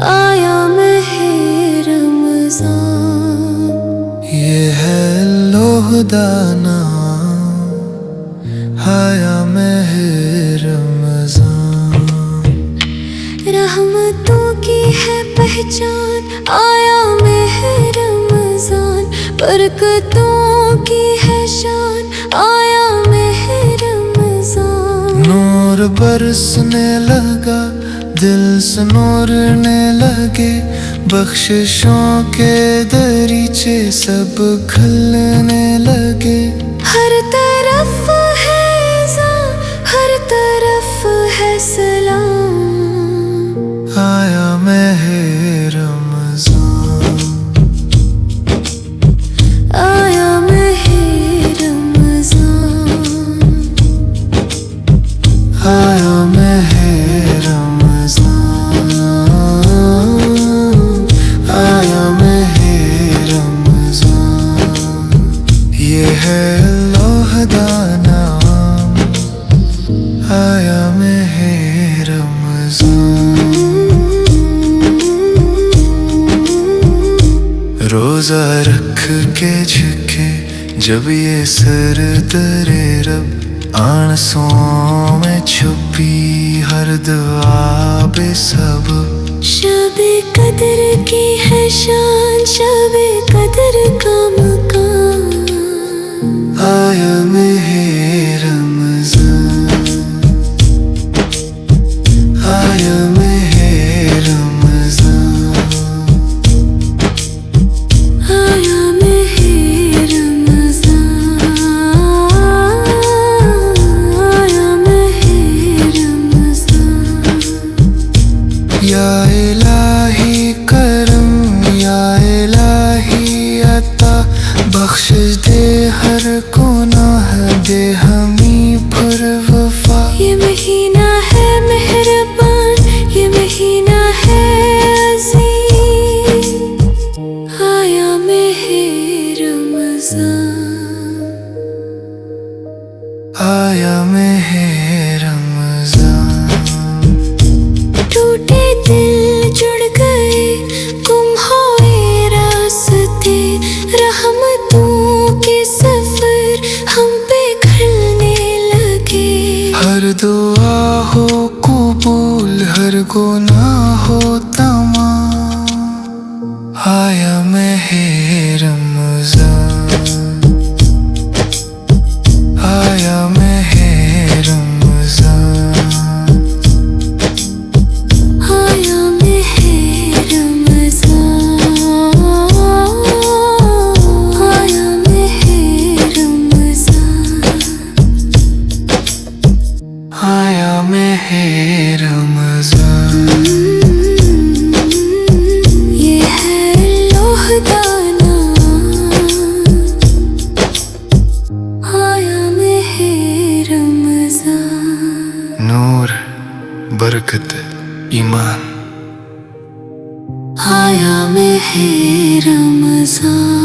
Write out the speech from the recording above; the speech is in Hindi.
आया माहे रमज़ान। ये है लोहदाना, आया माहे रमज़ान। रहमतों की है पहचान, आया माहे रमज़ान। बरकतों की है शान, आया माहे रमज़ान। नूर बरसने लगा, दिल संवरने लगे, बख्शिशों के दरीचे सब खुलने लगे। हर तरफ है इज़ा, हर तरफ है सलाम, आया माहे रमज़ान। आया माहे रमज़ान। आया माहे रमज़ान। आया माहे रमज़ान। ये है लोहदाना, आया माहे रमज़ान। रोजा रख के झुके जब ये सर दरे रब, आंसुओं में छुपी हर दुआ बेसब्र। शबे कदर की है शान, शबे कदर का मकान, आया माहे रमज़ान। आया माहे रमज़ान। आया माहे रमज़ान। आया माहे रमज़ान। या इलाही करम, या इलाही अता, बख्शिश दे हर गुनाह, दे हमी पर वफा। ये महीना है मेहरबान, ये महीना है अज़ीज़, आया माहे रमज़ान। आया माहे रमज़ान। टूटे दिल जुड़ गए, गुम हुए रास्ते, रहमतों के सफर हम पे खुलने लगे। हर दुआ हो कबूल, हर गुनाह हो तमाम, आया माहे रमज़ान। आया माहे रमज़ान। आया माहे रमज़ान। आया माहे रमज़ान। आया माहे रमज़ान। ये है लोहदाना, आया माहे रमज़ान। नूर, बरकत, ईमान, आया माहे रमज़ान।